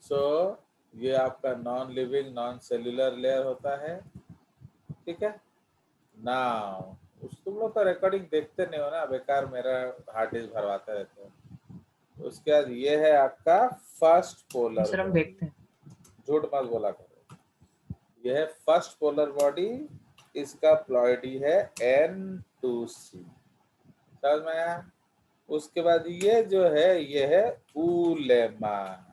सो ये आपका non living non cellular layer होता है, ठीक है ना। तुम लोग तो रिकॉर्डिंग देखते नहीं हो ना, बेकार मेरा हार्ड डिस्क भरवाते रहते हो। उसके बाद ये है आपका फर्स्ट पोलर सर हम बॉडी, देखते हैं। झूठ मत बोला करो। यह है फर्स्ट पोलर बॉडी, इसका प्लॉइडी है N2C, समझ में आया। उसके बाद ये जो है ये है उलेमा,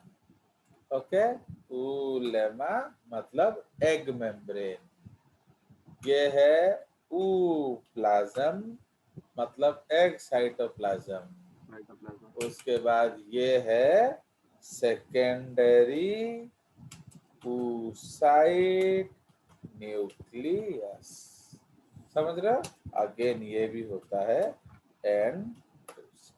ओके। उलेमा मतलब एग मेम्ब्रेन। ये है ऊ प्लाज्म मतलब एग साइटोप्लाज्म। उसके बाद ये है सेकेंडरी oocyte न्यूक्लियस, समझ रहे हो। अगेन ये भी होता है N2C,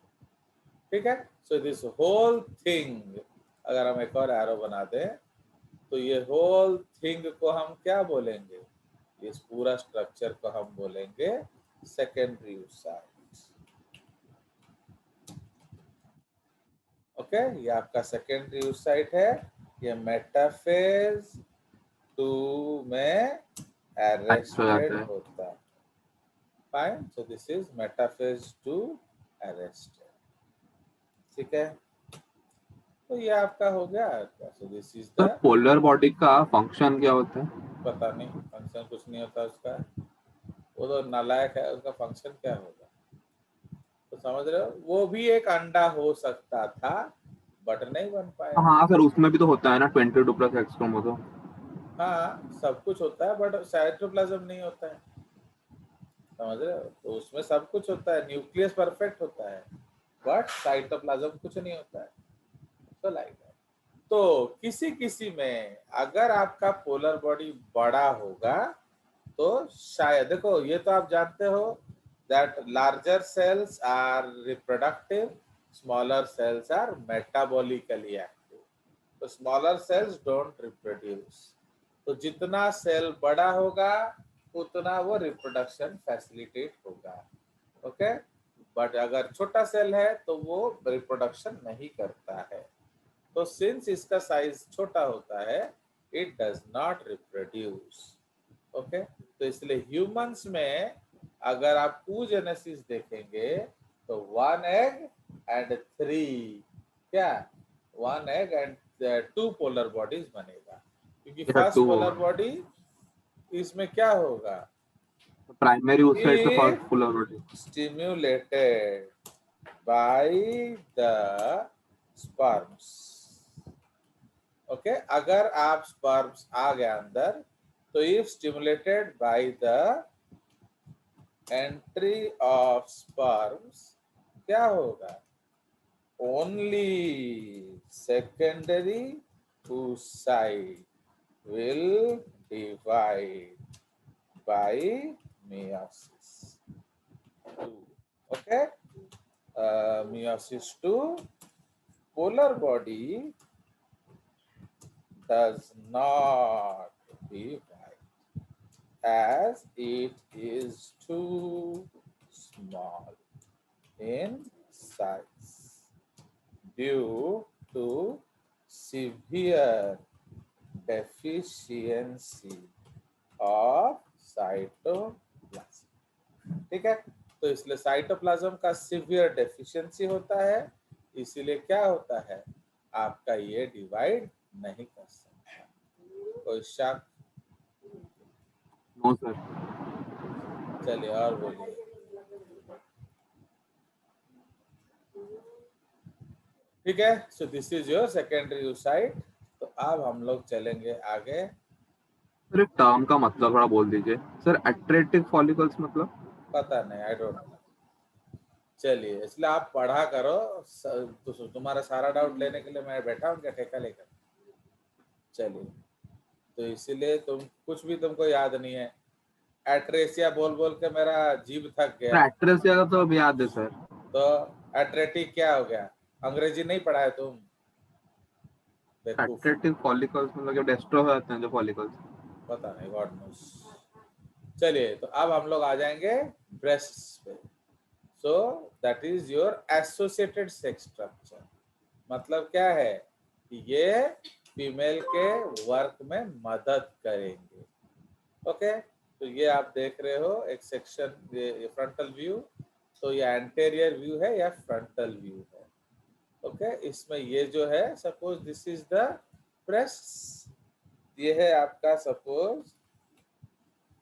ठीक है। सो दिस होल थिंग, अगर हम एक और एरो बना दें तो ये होल थिंग को हम क्या बोलेंगे, इस पूरा स्ट्रक्चर को हम बोलेंगे सेकेंडरी oocyte, ओके। ये आपका सेकेंडरी oocyte है। ये मेटाफेज 2 में अरेस्टेड होता है, fine. So this is metaphase 2 arrested, ठीक है। तो ये आपका हो गया। सो this is sir the, polar body का फंक्शन क्या होता है? पता नहीं, फंक्शन कुछ नहीं होता उसका, वो तो नालायक है, उसका फंक्शन क्या होगा। तो समझ रहे हो, वो भी एक अंडा हो सकता था बट नहीं बन पाया। हाँ सर, उसमें भी तो होता है ना 22 प्लस एक्स क्रोमोसोम। हाँ सब कुछ होता है बट साइटोप्लाज्म नहीं होता है, समझ रहे हो। तो उसमें सब कुछ होता है, न्यूक्लियस परफेक्ट होता है बट साइटोप्लाज्म कुछ नहीं होता है। तो लाइक तो किसी किसी में अगर आपका पोलर बॉडी बड़ा होगा तो शायद, देखो ये तो आप जानते हो that larger cells are reproductive, smaller cells are metabolically active. तो स्मॉलर सेल्स डोंट रिप्रोड्यूस, तो जितना सेल बड़ा होगा उतना वो रिप्रोडक्शन फैसिलिटेट होगा, ओके। बट अगर छोटा सेल है तो वो रिप्रोडक्शन नहीं करता है। तो सिंस इसका साइज छोटा होता है it does not reproduce, okay. तो इसलिए ह्यूमंस में अगर आप oogenesis देखेंगे तो 1 egg and 3, क्या 1 egg and 2 पोलर बॉडीज बनेगा, क्योंकि फर्स्ट पोलर बॉडी इसमें क्या होगा, प्राइमरी oocyte से first polar body stimulated by the sperms, okay. अगर आप स्पर्म्स आ गया अंदर तो if stimulated by the entry of sperms क्या होगा, only secondary oocyte will divide by meiosis 2, okay. Meiosis 2 polar body does not divide as it is too small in size due to severe deficiency of cytoplasm, ठीक है। तो इसलिए cytoplasm का severe deficiency होता है, इसीलिए क्या होता है आपका ये डिवाइड नहीं कर सकता। कोई शक? No sir. चलिए और बोलिए। ठीक है, so this is your secondary oocyte। तो अब हम लोग चलेंगे आगे। सर एक टर्म का मतलब थोड़ा बोल दीजिए सर, अट्रेटिव फॉलिकल्स मतलब? पता नहीं, आई डोंट नो। चलिए, इसलिए आप पढ़ा करो, तो तुम्हारा सारा डाउट लेने के लिए मैं बैठा हूँ क्या ठेका लेकर। चलिए, तो इसीलिए तुम कुछ भी तुमको याद नहीं है, एट्रेसिया बोल बोल के मेरा जीभ थक गया। एट्रेसिया का तो अब याद है सर। तो एट्रेटिक क्या हो गया, अंग्रेजी नहीं पढ़ा है तुम, बेवकूफ। अट्रेटिव फॉलिकल्स मतलब जब डिस्ट्रॉय हो जाते हैं जो फॉलिकल्स। पता नहीं, गॉड नोस। चलिए, तो अब हम लोग आ जाएंगे ब्रेस्ट पे। सो that is your associated sex structure, मतलब क्या है कि ये फीमेल के वर्क में मदद करेंगे। ओके, तो ये आप देख रहे हो एक सेक्शन, ये फ्रंटल व्यू, तो ये एंटेरियर व्यू है या फ्रंटल व्यू है। ओके, इसमें ये जो है, suppose this is the breast, ये है आपका सपोज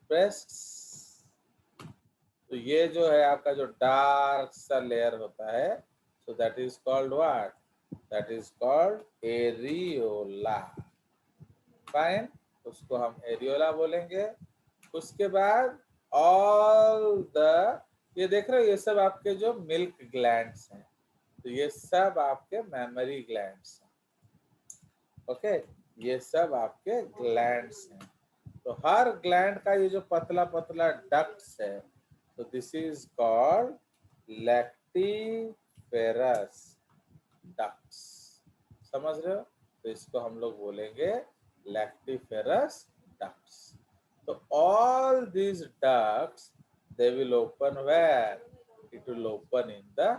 ब्रेस्ट, तो ये जो है आपका जो डार्क सा लेयर होता है, सो that is called what, that is called areola. Fine, उसको हम एरियोला बोलेंगे। उसके बाद ऑल द, ये देख रहे हो ये सब आपके जो मिल्क ग्लैंड्स हैं, तो ये सब आपके मेमोरी ग्लैंड्स हैं। ओके, ये सब आपके ग्लैंड्स हैं। तो हर ग्लैंड का ये जो पतला पतला डक्ट्स है, तो this is called lactiferous ducts. समझ रहे हो? तो इसको हम लोग बोलेंगे लैक्टिफेरस डक्ट्स। तो all these ducts they will open where? It will open in the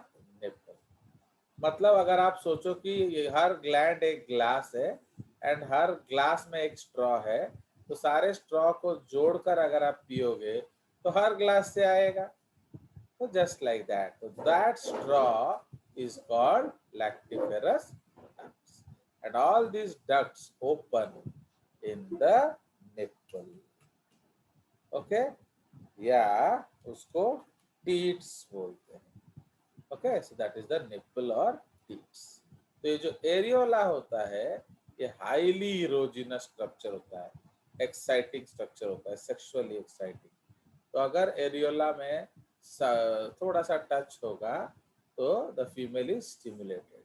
nipple. मतलब अगर आप सोचो कि ये हर ग्लैंड एक ग्लास है एंड हर ग्लास में एक स्ट्रॉ है, तो सारे स्ट्रॉ को जोड़कर अगर आप पियोगे तो हर ग्लास से आएगा। तो जस्ट लाइक दैट, तो that straw is called lactiferous ducts and all these ducts open in the nipple. Okay, या उसको टीट्स बोलते हैं। Okay, so that is the nipple और टीट्स। तो ये जो एरियोला होता है, ये हाईली इरोजिनस स्ट्रक्चर होता है, एक्साइटिंग स्ट्रक्चर होता है, सेक्सुअली एक्साइटिंग। तो अगर एरियोला में थोड़ा सा टच होगा तो द फीमेल इज स्टिमुलेटेड।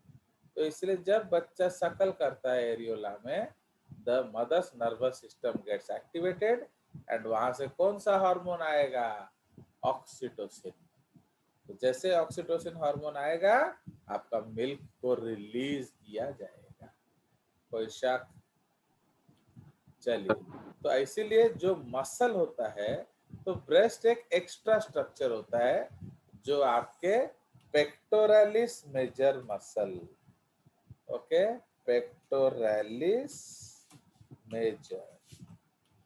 तो इसलिए जब बच्चा सकल करता है एरियोला में, the mother's nervous system gets activated and वहां से कौन सा हार्मोन आएगा? ऑक्सीटोसिन। तो जैसे ऑक्सीटोसिन हार्मोन आएगा, आपका मिल्क को रिलीज किया जाएगा। कोई शक? चलिए, तो इसीलिए जो मसल होता है, तो ब्रेस्ट एक एक्स्ट्रा स्ट्रक्चर होता है जो आपके pectoralis major muscle, okay, pectoralis major,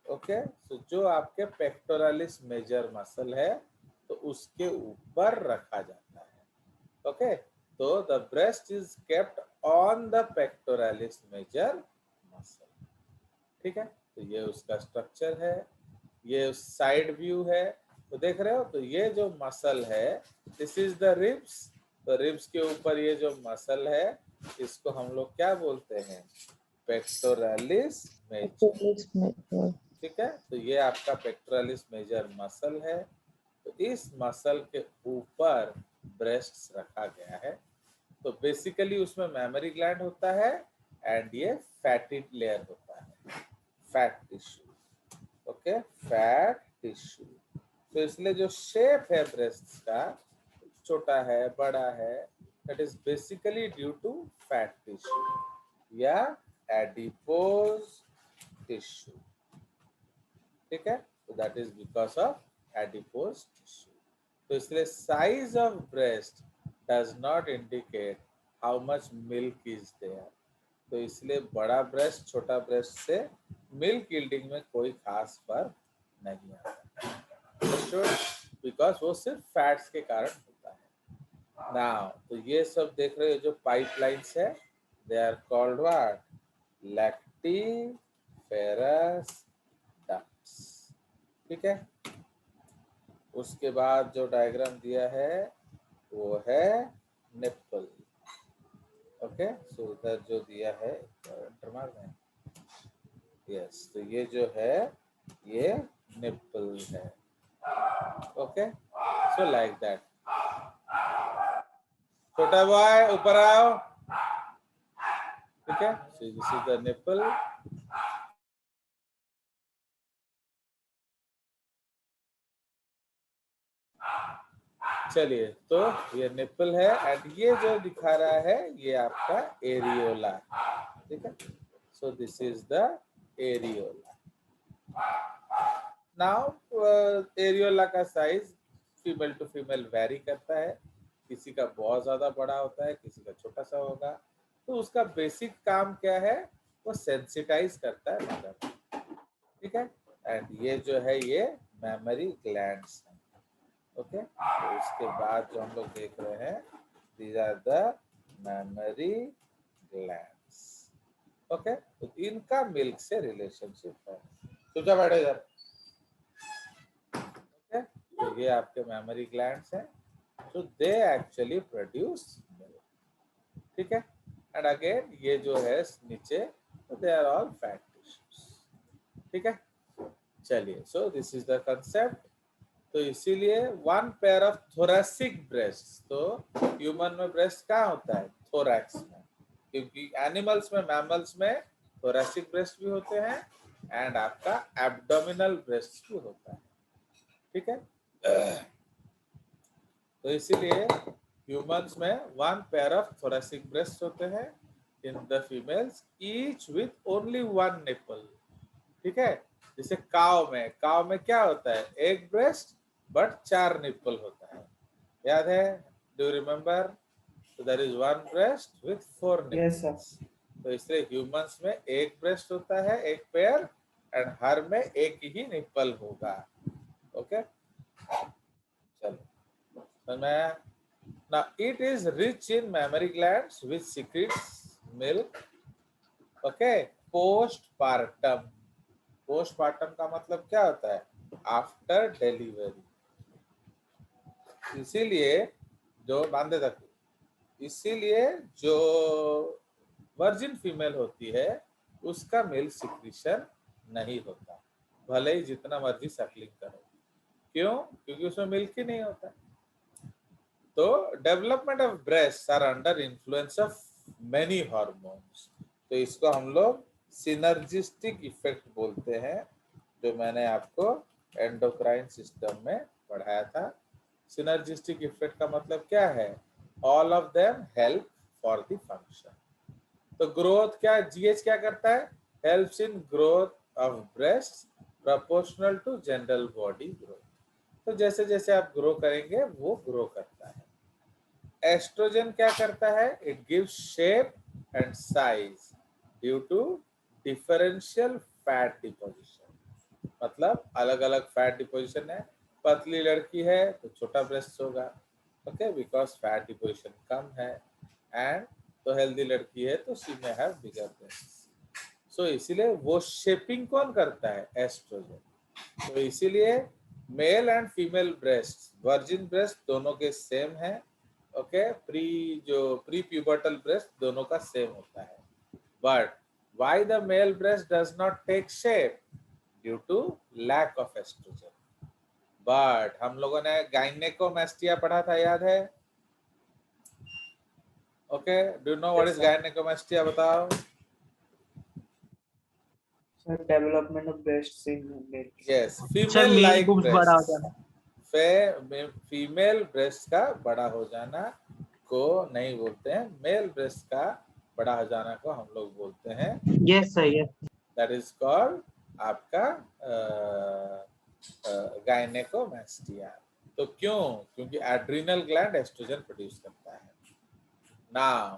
okay, तो जो आपके पेक्टोरलिस मेजर मसल है, तो उसके ऊपर रखा जाता है। ओके, तो the breast is kept on the pectoralis major muscle. ठीक है, तो ये उसका स्ट्रक्चर है। ये साइड व्यू है, तो देख रहे हो, तो ये जो मसल है, दिस इज द रिब्स। तो रिब्स के ऊपर ये जो मसल है, इसको हम लोग क्या बोलते हैं? Pectoralis major. ठीक है, तो ये आपका पेक्टोरलिस मेजर मसल है। तो इस मसल के ऊपर ब्रेस्ट रखा गया है। तो बेसिकली उसमें मेमोरी ग्लैंड होता है एंड ये फैटी लेयर होता है, fat tissue. Okay, fat tissue. तो इसलिए जो शेप है ब्रेस्ट का, छोटा है, बड़ा है, that is basically due to fat tissue या एडिपोज टिश्यू। ठीक है, तो that is because of adipose tissue. तो इसलिए size of breast does not indicate how much milk is there. तो इसलिए बड़ा ब्रेस्ट छोटा ब्रेस्ट से मिल्क यील्डिंग में कोई खास फर्क नहीं आता, बिकॉज वो सिर्फ फैट्स के कारण होता है। नाउ तो ये सब देख रहे हो जो पाइपलाइंस है, they are called what? Lactiferous ducts. ठीक है, उसके बाद जो डायग्राम दिया है वो है निप्पल। ओके, सो इधर जो दिया है, एंटर मार दें, यस, तो ये जो है ये निप्पल है। Okay, so like that. छोटा बॉय ऊपर आओ। ठीक है, so this is the nipple. चलिए, तो ये निप्पल है एंड ये जो दिखा रहा है ये आपका एरियोला। ठीक है, so this is the areola. Now areola का size female to female vary करता है, किसी का बहुत ज्यादा बड़ा होता है, किसी का छोटा सा होगा। तो उसका बेसिक काम क्या है, वो सेंसिटाइज करता है मदर, ठीक है। एंड ये जो है ये मेमोरी ग्लैंड्स हैं, ओके। तो उसके बाद जो हम लोग देख रहे हैं, these are the mammary glands, okay. तो इनका मिल्क से रिलेशनशिप है। तो क्या बैठे इधर, ओके। तो ये आपके मेमोरी ग्लैंड्स हैं, so they actually produce milk, ठीक है। एंड अगेन ये जो है नीचे, they are all fat tissues, ठीक है। चलिए, so this is the concept. तो इसीलिए one pair of thoracic breast, तो ह्यूमन में ब्रेस्ट कहाँ होता है, थोरैक्स में, क्योंकि एनिमल्स में, मैमल्स में थोरेसिक ब्रेस्ट भी होते हैं एंड आपका एब्डोमिनल ब्रेस्ट भी होता है, ठीक है। तो इसीलिए ह्यूमंस में one pair of thoracic breast होते हैं, in the females each with only one nipple, ठीक है। जैसे काव में क्या होता है, एक ब्रेस्ट बट 4 निपल होता है, याद है, डू यू रिमेम्बर? तो there is one breast with 4 Yes, sir. Nipples. तो इसलिए ह्यूमंस में एक ब्रेस्ट होता है, एक पेयर, एंड हर में एक ही निपल होगा, ओके। चलो, तो मैं now it is rich in mammary glands which secretes milk, okay, postpartum। postpartum का मतलब क्या होता है, आफ्टर डिलीवरी। इसीलिए जो बांधे तक, इसीलिए जो वर्जिन फीमेल होती है उसका मिल्क सिक्रीशन नहीं होता, भले ही जितना मर्जी सैक्लिंग करो। क्यों? क्योंकि उसमें मिल्क ही नहीं होता। तो development of breast are under influence of many hormones. तो इसको हम लोग सिनर्जिस्टिक इफेक्ट बोलते हैं, जो मैंने आपको एंडोक्राइन सिस्टम में पढ़ाया था। सिनर्जिस्टिक इफेक्ट का मतलब क्या है, all of them help for the function. तो ग्रोथ क्या, जीएच क्या करता है, helps in growth of breast proportional to general body growth. तो जैसे जैसे आप ग्रो करेंगे वो ग्रो करता है। एस्ट्रोजन क्या करता है, it gives shape and size due to differential fat deposition. मतलब अलग अलग फैट डिपोजिशन है, पतली लड़की है तो छोटा ब्रेस्ट होगा, ओके, बिकॉज फैट डिपोजिशन कम है, एंड तो हेल्दी लड़की है तो शी में हैव बिगर ब्रेस्ट। सो इसीलिए वो शेपिंग कौन करता है, एस्ट्रोजन। तो इसीलिए male and female breast, virgin breast दोनों के सेम है, ओके। प्री प्यूबर्टल ब्रेस्ट दोनों का सेम होता है, but why the male breast does not take shape, due to lack of estrogen. But हम लोगों ने गायनेकोमास्टिया पढ़ा था, याद है, okay. Do know what Yes, is sir. Gynecomastia, बताओ। Sir, development of breasts in male. Yes, sir female male like boobs बड़ा हो ब्रेस्ट, जाना। फीमेल ब्रेस्ट का बड़ा हो जाना को नहीं बोलते हैं, मेल ब्रेस्ट का बड़ा हो जाना को हम लोग बोलते हैं, yes sir, yes. That is called आपका गायनेकोमास्टिया। तो क्यों? क्योंकि एड्रिनल ग्लैंड एस्ट्रोजन प्रोड्यूस करता है। नाउ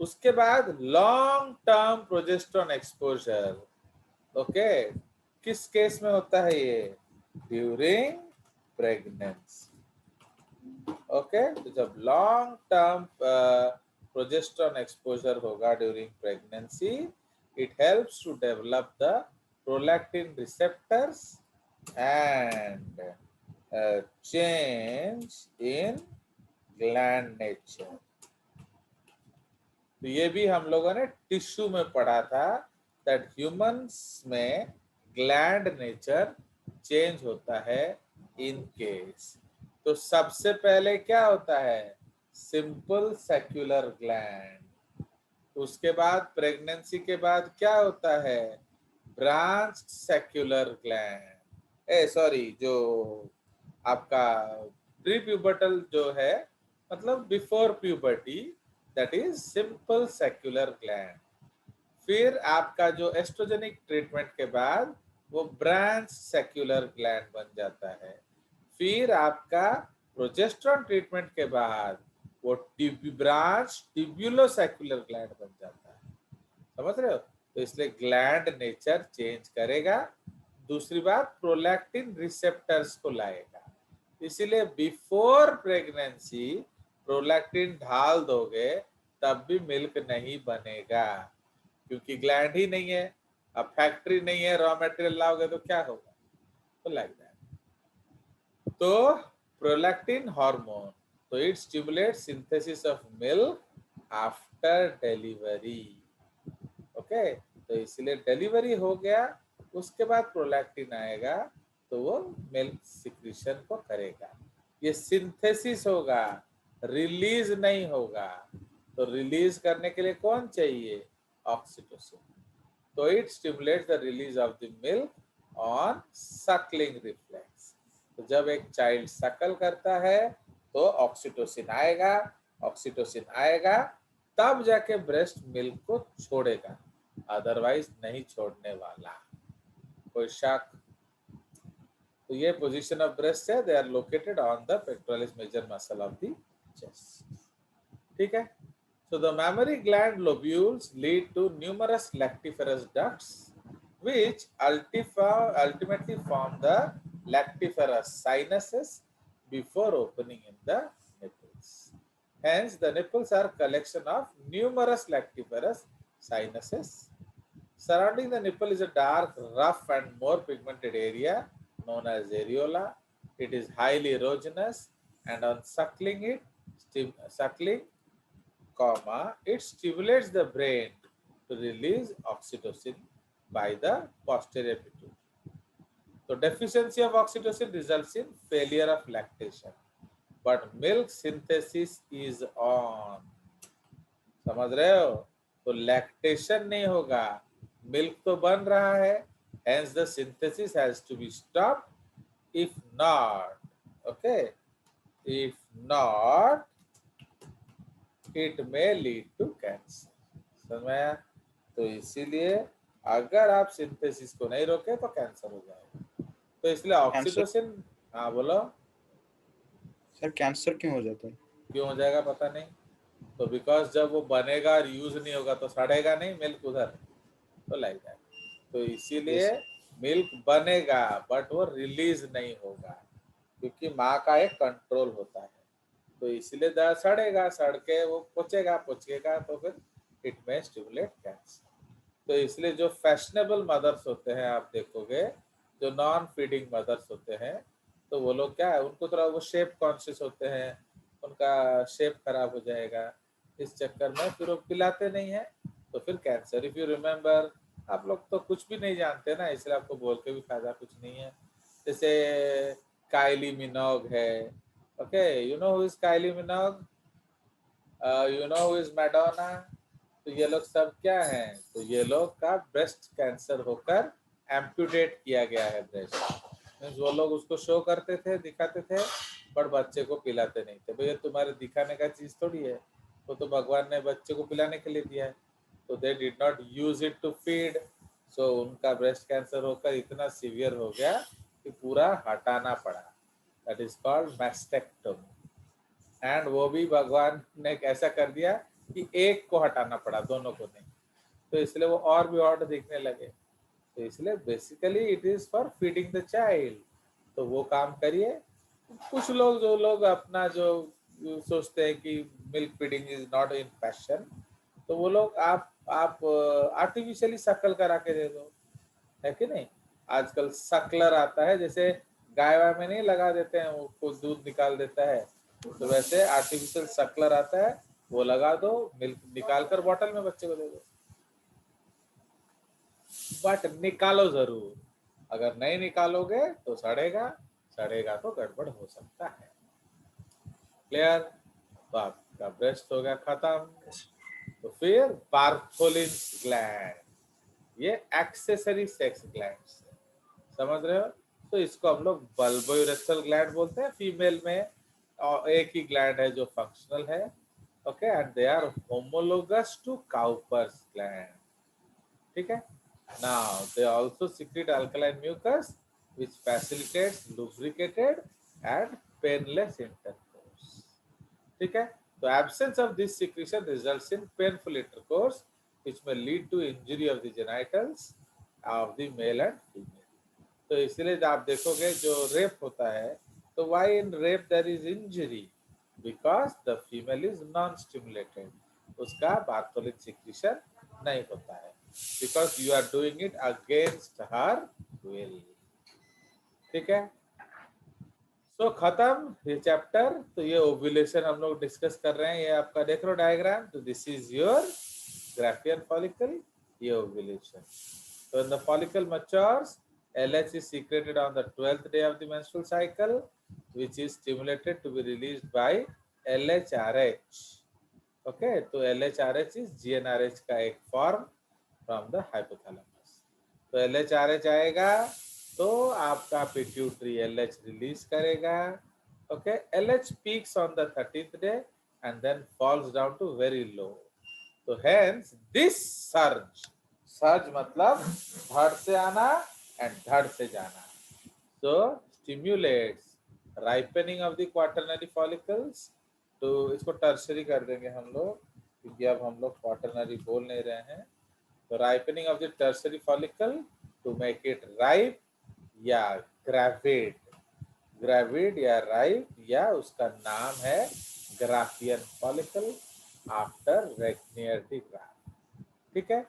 उसके बाद long term progesterone exposure, okay, किस केस में होता है ये, ड्यूरिंग प्रेगनेंसी, ओके। तो जब लॉन्ग टर्म प्रोजेस्टेरोन एक्सपोजर होगा during pregnancy, it helps to develop the prolactin receptors and change in gland nature. तो ये भी हम लोगों ने टिश्यू में पढ़ा था, दैट ह्यूमंस में ग्लैंड नेचर चेंज होता है इन केस। तो सबसे पहले क्या होता है, सिंपल सेक्युलर ग्लैंड। उसके बाद प्रेगनेंसी के बाद क्या होता है, ब्रांच सेक्युलर ग्लैंड, सॉरी, जो आपका प्री प्यूबर्टल जो है, मतलब before puberty, that is simple secular gland. फिर आपका जो एस्ट्रोजेनिक ट्रीटमेंट के बाद वो ब्रांच सेक्युलर ग्लैंड बन जाता है। फिर आपका प्रोजेस्टेरोन ट्रीटमेंट के बाद वो ब्रांच ट्यूब्यूलोसाइकुलर ग्लैंड बन जाता है। समझ रहे हो? तो इसलिए ग्लैंड नेचर चेंज करेगा। दूसरी बात, प्रोलैक्टिन रिसेप्टर्स को लाएगा। इसीलिए बिफोर प्रेगनेंसी प्रोलैक्टिन ढाल दोगे तब भी मिल्क नहीं बनेगा, क्योंकि ग्लैंड ही नहीं है। अब फैक्ट्री नहीं है, रॉ मटेरियल लाओगे तो क्या होगा? तो लाइक दैट। तो प्रोलैक्टिन हार्मोन, तो it stimulates synthesis of milk after delivery. Okay, तो इसलिए डिलीवरी हो गया, उसके बाद प्रोलैक्टिन आएगा तो वो मिल्क सिक्रीशन को करेगा। ये सिंथेसिस होगा, रिलीज नहीं होगा। तो रिलीज करने के लिए कौन चाहिए? ऑक्सीटोसिन। तो it stimulates the release of the milk on Suckling reflex. तो जब एक चाइल्ड सकल करता है तो ऑक्सीटोसिन आएगा, ऑक्सीटोसिन आएगा तब जाके ब्रेस्ट मिल्क को छोड़ेगा, अदरवाइज नहीं छोड़ने वाला। कोई शक? तो ये पोजीशन ऑफ ब्रेस्ट है, they are located on the pectoralis major muscle of the chest. ठीक है? So the mammary gland lobules lead to numerous lactiferous ducts, which ultimately form the lactiferous sinuses before opening in the nipples. Hence, the nipples are collection of numerous lactiferous sinuses. Surrounding the nipple is a dark, rough, and more pigmented area known as areola. It is highly erogenous, and on suckling it stimulates the brain to release oxytocin by the posterior pituitary. So deficiency of oxytocin results in failure of lactation, but milk synthesis is on. समझ रहे हो? तो lactation नहीं होगा, milk तो बन रहा है, hence the synthesis has to be stopped. If not, okay, if not, it may lead to cancer. समझ में आया? तो इसीलिए अगर आप सिंथेसिस को नहीं रोके तो कैंसर हो जाएगा। तो इसलिए ऑक्सीटोसिन, हाँ बोलो। सर कैंसर क्यों हो जाता है? क्यों हो जाएगा पता नहीं। तो बिकॉज जब वो बनेगा और यूज नहीं होगा तो सड़ेगा नहीं मिल्क उधर, तो लाइक दैट। तो इसीलिए मिल्क बनेगा बट वो रिलीज नहीं होगा, क्योंकि माँ का एक कंट्रोल होता है। तो इसीलिए सड़ेगा, सड़ के वो पचेगा तो फिर इट में स्टिमुलेट कैंसर। तो इसलिए जो फैशनेबल मदर्स होते हैं आप देखोगे, जो नॉन फीडिंग मदर्स होते हैं, तो वो लोग क्या है, उनको थोड़ा वो शेप कॉन्शियस होते हैं, उनका शेप खराब हो जाएगा, इस चक्कर में फिर वो पिलाते नहीं है, तो फिर कैंसर। इफ यू रिमेम्बर, आप लोग तो कुछ भी नहीं जानते ना, इसलिए आपको बोल के भी फायदा कुछ नहीं है। जैसे काइली मिनोग है, okay, you know who is Kylie मिनोग, you know who is Madonna. तो ये लोग सब क्या हैं? तो ये लोग का ब्रेस्ट कैंसर होकर एम्प्यूटेट किया गया है ब्रेस्ट। मीन्स वो लोग उसको शो करते थे, दिखाते थे, पर बच्चे को पिलाते नहीं थे। भैया तुम्हारे दिखाने का चीज थोड़ी है, वो तो भगवान ने बच्चे को पिलाने के लिए दिया है। तो they did not use it to feed. So उनका ब्रेस्ट कैंसर होकर इतना सीवियर हो गया कि पूरा हटाना पड़ा। That is called mastectomy. And वो भी भगवान ने ऐसा कर दिया कि एक को हटाना पड़ा, दोनों को नहीं। तो इसलिए वो और भी ऑड दिखने लगे। तो इसलिए basically it is for feeding the child. तो वो काम करिए। कुछ लोग, जो लोग अपना जो सोचते हैं कि milk feeding is not in fashion, तो वो लोग आप आर्टिफिशियली शकल करा के दे दो, है कि नहीं। आजकल सकलर आता है, जैसे गाय वाय में नहीं लगा देते हैं, वो दूध निकाल देता है, तो वैसे आर्टिफिशियल शकलर आता है, वो लगा दो, मिल्क निकाल कर बॉटल में बच्चे को दे दो। बट निकालो जरूर, अगर नहीं निकालोगे तो सड़ेगा, सड़ेगा तो गड़बड़ हो सकता है। क्लियर? तो आपका ब्रेस्ट हो गया खत्म। तो फिर बार्थोलिन्स ग्लैंड, ये एक्सेसरी सेक्स ग्लैंड्स है, समझ रहे हो। तो इसको हम लोग बल्बोयूरेथ्रल ग्लैंड बोलते हैं फीमेल में, और एक ही ग्लैंड है जो फंक्शनल है, okay, and they are homologous to Cowper's gland. ठीक है। Now they also secrete alkaline mucus which facilitates lubricated and painless intercourse. ठीक है। तो absence of this secretion results in painful intercourse, which may lead to injury of the genitals of the male and female. तो इसलिए जब आप देखोगे जो rape होता है, तो why in rape there is injury? Because the female is non-stimulated. उसका बार्थोलिक सिक्रीशन नहीं होता है, because you are doing it against her will. ठीक है, तो खत्म ये चैप्टर। तो ये ओव्यूलेशन हम लोग डिस्कस कर रहे हैं, ये आपका देख लो डायग्राम। तो this is your Graafian follicle, ये ओव्यूलेशन। तो in the follicle matures, LH is secreted on the 12th day of the menstrual cycle, which is stimulated to be released by LHRH. Okay, तो LHRH is GnRH का एक form from the hypothalamus. तो LHRH आएगा तो आपका pituitary LH release करेगा। Okay, LH peaks on the 13th day and then falls down to very low. तो hence this surge मतलब धड़ से आना and धड़ से जाना, so stimulates ripening of the quaternary follicles. तो इसको टर्शरी कर देंगे हम लोग, क्योंकि अब हम लोग क्वाटरनरी बोल नहीं रहे हैं। तो ripening of the tertiary follicle to make it ripe या ग्रेविड या राइप, या उसका नाम है Graafian follicle after Regnier de Graaf. ठीक है,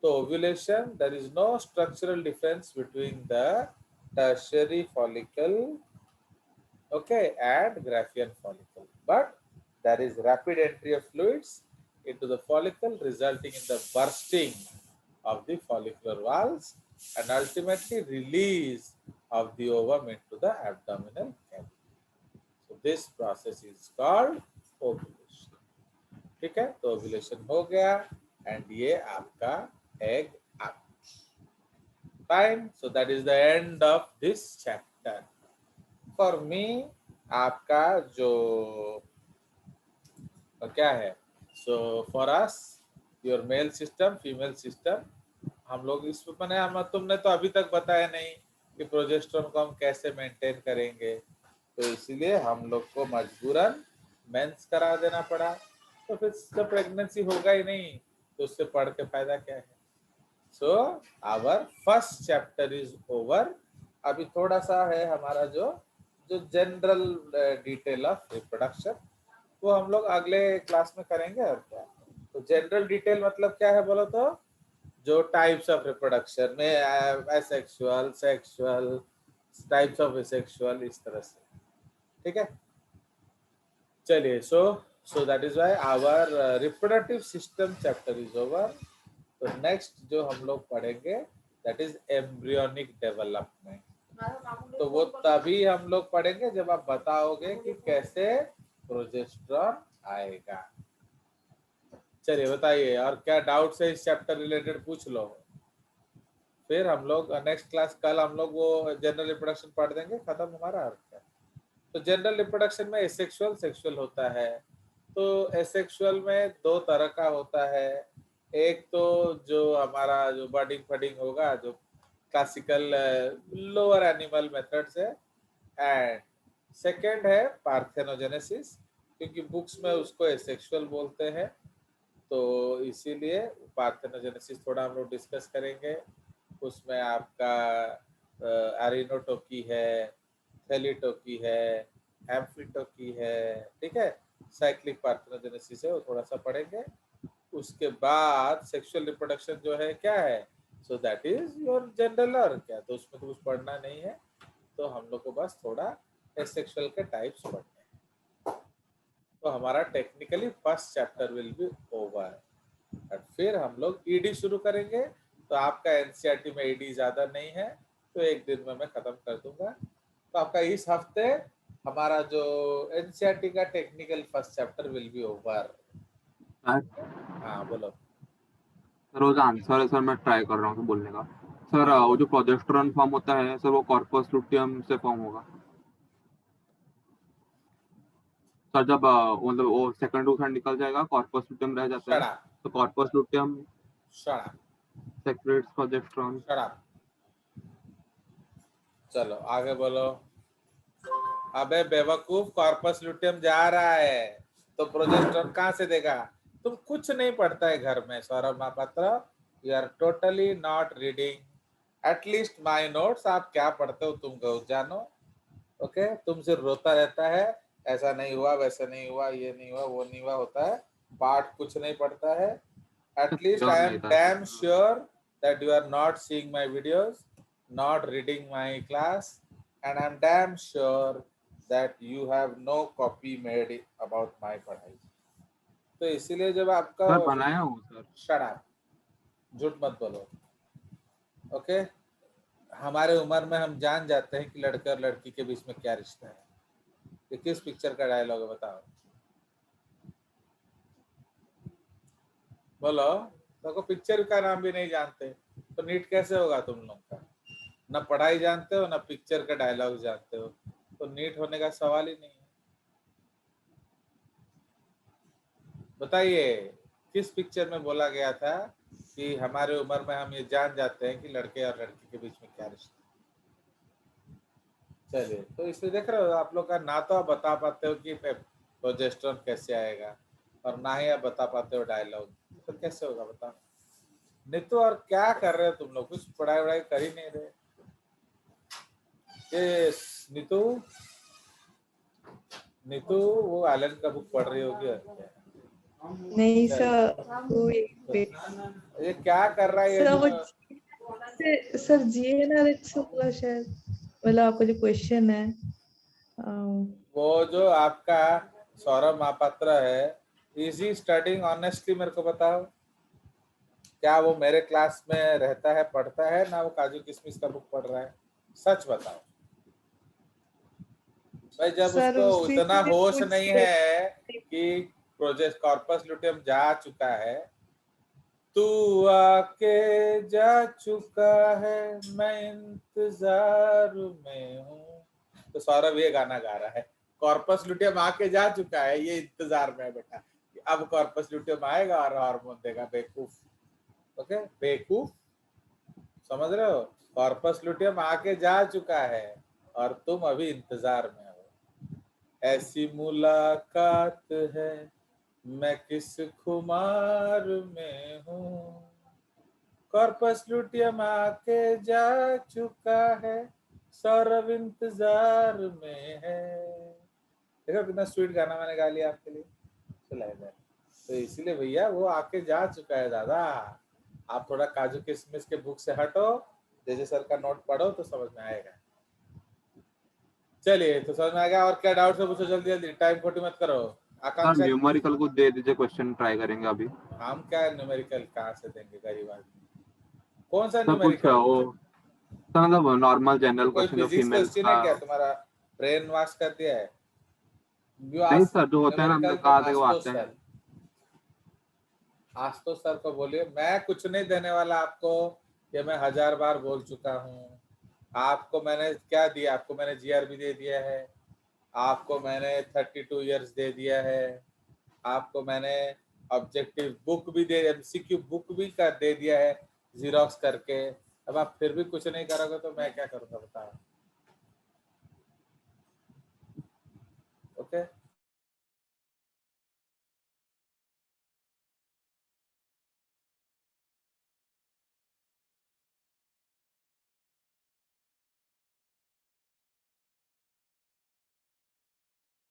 तो ovulation, there is no structural difference between the tertiary follicle, okay, and Graafian follicle, but there is rapid entry of fluids into the follicle resulting in the bursting of the follicular walls and ultimately release of the ovum into the abdominal cavity. So this process is called ovulation. ठीक है, तो ovulation हो गया and ये आपका egg up. Fine. So that is the end of this chapter. For me, आपका जो क्या है, so for us, your male system, female system, हम लोग इस मैंने हम तुमने तो अभी तक बताया नहीं कि प्रोजेस्टेरोन को हम कैसे मेंटेन करेंगे, तो इसीलिए हम लोग को मजबूरन मेंस करा देना पड़ा। तो फिर जब प्रेगनेंसी होगा ही नहीं तो उससे पढ़ के फायदा क्या है। So our first chapter is over. अभी थोड़ा सा है हमारा जो जनरल डिटेल ऑफ रिप्रोडक्शन, वो हम लोग अगले क्लास में करेंगे। और क्या, तो जनरल डिटेल मतलब क्या है बोलो तो, जो टाइप्स ऑफ रिप्रोडक्शन में asexual, sexual, types of asexual, इस तरह से। ठीक है, चलिए, so that is why our reproductive system chapter is over. तो नेक्स्ट जो हम लोग पढ़ेंगे दैट इज एम्ब्रियोनिक डेवलपमेंट। तो वो तभी हम लोग पढ़ेंगे जब आप बताओगे कि कैसे प्रोजेस्टेरोन आएगा। चलिए बताइए, और क्या डाउट्स है इस चैप्टर रिलेटेड पूछ लो। फिर हम लोग नेक्स्ट क्लास कल हम लोग वो जनरल रिप्रोडक्शन पढ़ देंगे, खत्म हमारा। और क्या, तो जनरल रिप्रोडक्शन में एसेक्सुअल, सेक्सुअल होता है। तो एसेक्सुअल में दो तरह का होता है, एक तो जो हमारा जो बर्डिंग फडिंग होगा, जो क्लासिकल लोअर एनिमल मेथड से, एंड सेकेंड है पार्थेनोजेनेसिस, क्योंकि बुक्स में उसको एसेक्सुअल बोलते हैं, तो इसीलिए पार्थेनोजेनेसिस थोड़ा हम लोग डिस्कस करेंगे। उसमें आपका एरिनोटोकी है, थेलिटोकी है, एम्फिटोकी है, ठीक है, साइक्लिक पार्थेनोजेनेसिस है, वो थोड़ा सा पढ़ेंगे। उसके बाद सेक्सुअल रिप्रोडक्शन जो है क्या है, सो दैट इज योर जनरल। और क्या, तो उसमें तो कुछ पढ़ना नहीं है, तो हम लोग को बस थोड़ा एसेक्सुअल के टाइप्स पढ़ने हैं। तो हमारा technically first chapter will be over, और फिर हम लोग ईडी शुरू करेंगे। तो आपका एनसीईआरटी में ईडी ज्यादा नहीं है, तो एक दिन में मैं खत्म कर दूंगा। तो आपका इस हफ्ते हमारा जो एनसीईआरटी का technical first chapter will be over. हाँ बोलो सर। वो जो आंसर है सर, मैं ट्राई कर रहा हूँ बोलने का। सर वो जो प्रोजेस्टेरोन फॉर्म होता है सर, वो कॉर्पस लुटियम से फॉर्म होगा सर। जब मतलब वो सेकंड टू निकल जाएगा, कॉर्पस लुटियम रह जाता है, तो कॉर्पस लुटियम सेक्रेट्स प्रोजेस्टेरोन। चलो आगे बोलो। अबे बेवकूफ, कॉर्पस लुटियम जा रहा है, तो प्रोजेस्टेरोन कहाँ से देगा? तुम कुछ नहीं पढ़ता है घर में Saurabh Mahapatra, you are totally not reading at least my notes. आप क्या पढ़ते हो तुम जानो, ओके? तुम सिर्फ रोता रहता है, ऐसा नहीं हुआ, वैसा नहीं हुआ, ये नहीं हुआ, वो नहीं हुआ होता है, पाठ कुछ नहीं पढ़ता है। At least I am damn sure that you are not seeing my videos, not reading my class, and I am damn sure that you have no copy made about my पढ़ाई। तो इसीलिए जब आपका सर बनाया हूँ सर। शट अप, झूठ मत बोलो, ओके? हमारे उम्र में हम जान जाते हैं कि लड़के और लड़की के बीच में क्या रिश्ता है। ये किस पिक्चर का डायलॉग है बताओ, बोलो। देखो पिक्चर का नाम भी नहीं जानते तो नीट कैसे होगा तुम लोग का? ना पढ़ाई जानते हो ना पिक्चर का डायलॉग जानते हो, तो नीट होने का सवाल ही नहीं है। बताइए किस पिक्चर में बोला गया था कि हमारे उम्र में हम ये जान जाते हैं कि लड़के और लड़की के बीच में क्या रिश्ता है? चलिए, तो इसलिए देख रहे हो आप लोग का ना तो आप बता पाते हो कि प्रोजेस्टेरोन कैसे आएगा और ना ही आप बता पाते हो डायलॉग, तो कैसे होगा बताओ? नीतू और क्या कर रहे हो तुम लोग? कुछ पढ़ाई वढ़ाई कर ही नहीं रहे। ये नीतू नीतू वो एलन का बुक पढ़ रही होगी और क्या? नहीं सर, वो ये क्या कर रहा है ये सर GNRH होगा शायद, मतलब आपका जो क्वेश्चन है। वो जो आपका सौरभ महापात्र है, इज ही स्टडिंग ऑनेस्टली? मेरे को बताओ, क्या वो मेरे क्लास में रहता है, पढ़ता है ना वो काजू किशमिश का बुक पढ़ रहा है? सच बताओ भाई। जब सर, उसको उसी इतना से होश कुछ नहीं है कि प्रोजेक्ट कॉर्पस लुटियम जा चुका है, तू आके जा चुका है, मैं इंतजार में हूँ, तो सौरभ ये गाना गा रहा है। कॉर्पस लुटियम आके जा चुका है, ये इंतजार में है बेटा, अब कॉर्पस लुटियम आएगा और हार्मोन देगा। बेवकूफ, ओके? बेवकूफ, समझ रहे हो? कॉर्पस लुटियम आके जा चुका है और तुम अभी इंतजार में हो। ऐसी मुलाकात है, मैं किस खुमार में हूँ, कॉर्पस लुटियम आके जा चुका है, सौरभ इंतजार में है। देखो कितना स्वीट गाना मैंने गा लिया आपके लिए, चला। तो इसीलिए भैया वो आके जा चुका है दादा। आप थोड़ा काजू किशमिश के बुक से हटो, जैसे सर का नोट पढ़ो तो समझ में आएगा। चलिए, तो समझ में आ गया? और क्या डाउट है पूछो जल्दी जल्दी, टाइम खोटी मत करो। आकांक्षा, न्यूमेरिकल को दे दीजिए, क्वेश्चन ट्राई करेंगे अभी। हम क्या न्यूमेरिकल कहाँ से देंगे गरीब आदमी? कौन सा सर कुछ न्यूमेरिकल? वो सर मतलब नॉर्मल जनरल कोई क्वेश्चन जो फिजिक्स फीमेल क्वेश्चन का। है क्या? तुम्हारा ब्रेन वॉश कर दिया है? नहीं सर, जो होता है ना हमने कहा था वो आते हैं। आशुतोष सर को बोलिए, मैं कुछ नहीं देने वाला आपको, ये मैं 1000 बार बोल चुका हूँ। आपको मैंने क्या दिया? आपको मैंने GRB दे दिया है, आपको मैंने 32 इयर्स दे दिया है, आपको मैंने ऑब्जेक्टिव बुक भी दे, MCQ बुक भी कर दे दिया है जीरोक्स करके। अब आप फिर भी कुछ नहीं करोगे तो मैं क्या करूँगा बताओ?